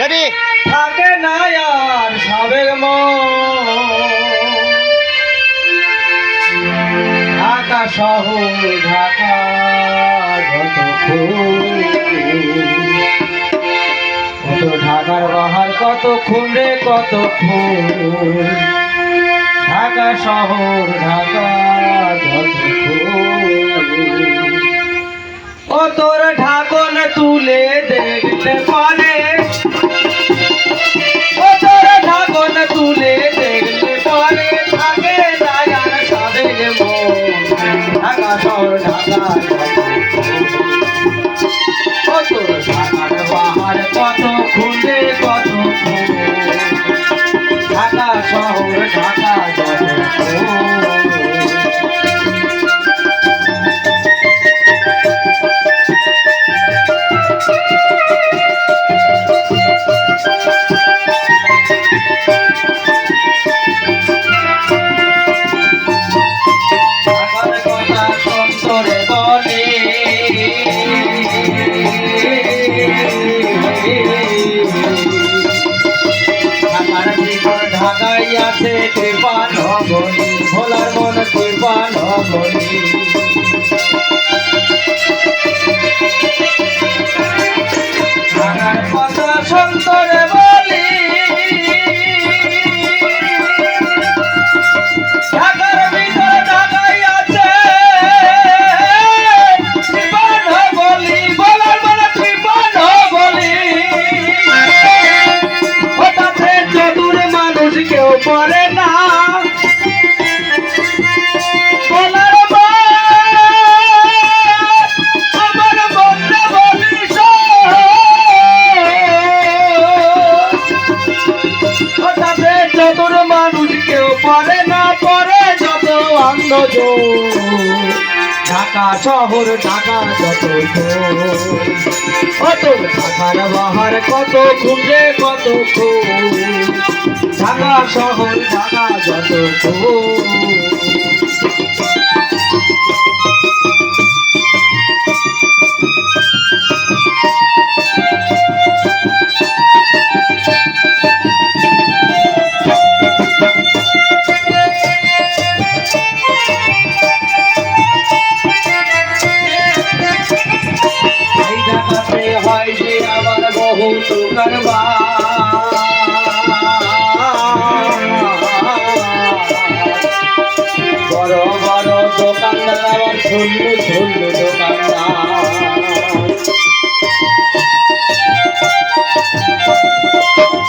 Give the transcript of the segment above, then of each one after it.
থাকে না আর সাবেক মন ঢাকা শহর ঢাকা যত কত ঢাকার বাহার কত খুন রে কত খুন ঢাকা শহর ঢাকা যত ও তোর ঢাকন তুলে দেখতে পারে ও তোর ঢাকন তুলে দেখতে পারে থাকে না আর সাবেক মন ঢাকা শহর ঢাকা ও তোর ঢাকার বাহার কত খুলে কত ঢাকা শহর ঢাকা যত ঢাকাই আছে কৃপান হবনি ভোলার মন কৃপান হবনি ঢাকার কথা সন্তরে বলি ঢাকার ভিতর ঢাকাই আছে কৃপান হবনি ভোলার মন কৃপান হবনি ওটাতে চতুর মানুষ কেউ পড়ে না বলার আমার বন্ধু বলিস ওটাতে চতুর মানুষ কেউ পড়ে না পড়ে যত আন্দোলন ঢাকা শহর ঢাকা যত কত ঢাকার বাহার কত খুঁজে কত ঢাকা শহর ঢাকা যত হয় যে আবার বহুত বড় বড় দোকানদার আবার ঝুল্লু ঝুল্লু দোকানদার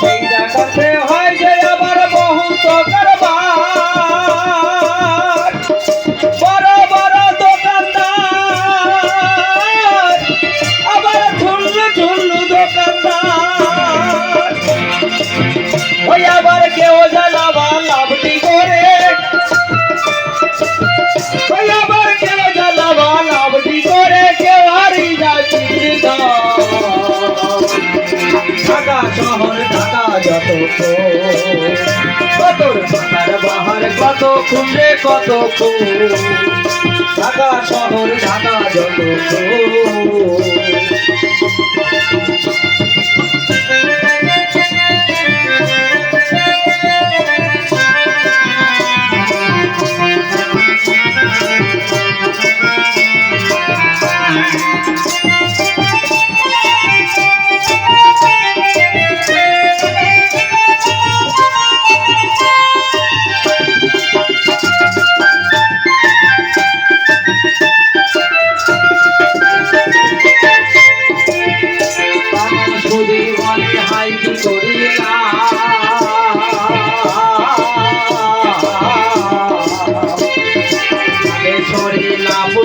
সেই জায়গাতে হয় যে আবার বহুত কারবার বড় বড় দোকানদার আবার ঝুল্লু ঝুল্লু দোকানদার ওই আবার কেউ জ্বালাবা লাভটি করে ওই আবার কেউ জ্বালাবা লাভটি করে কেউ হারি যাচ্ছি ঢাকা শহর ঢাকা যত কত ঢাকার বাহার কত খুঁজে কত ঢাকা শহর ঢাকা যত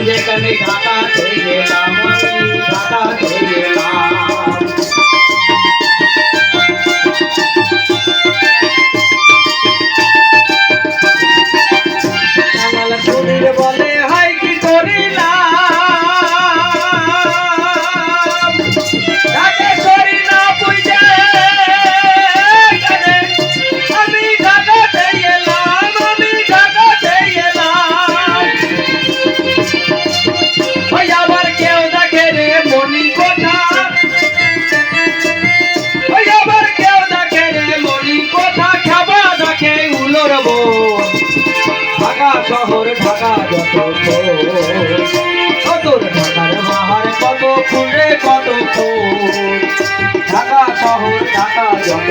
যেখানে ঢাকা হয়ে গেলাম ঢাকা হয়ে গেলাম শরীর বলে হাই কি করিলাম তাকে শরীর না বুঝে ঢাকা যত তোর ঢাকার বাহার কত ফুলে কত ফুল ঢাকা শহর ঢাকা যত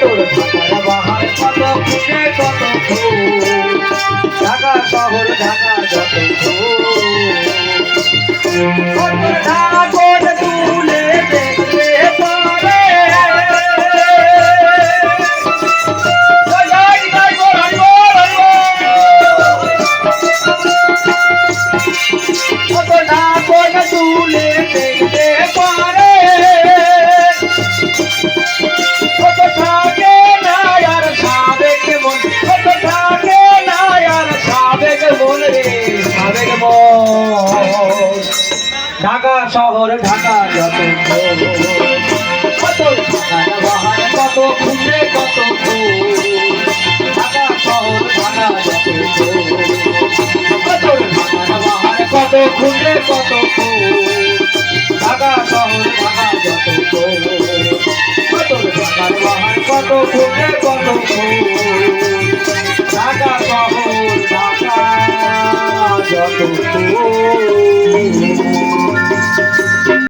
তোর ঢাকার বাহার কত ফুলে কত ফুল ঢাকা শহর ঢাকা যত ঢাকা তুলে দেখতে পারে তুলে দেখতে পারে কত থাকে না আর সাবেক মন কত থাকে না আর সাবেক মন রে সাবেক মন ঢাকা শহর ঢাকা যত কত ঢাকার বাহার কত খুঁজে কত ঢাকা শহর ঢাকা যত কত ঢাকার বাহার কত খুঁজে কত ঢাকা শহর ঢাকা যত কত ঢাকার বাহার কত খুঁজে কত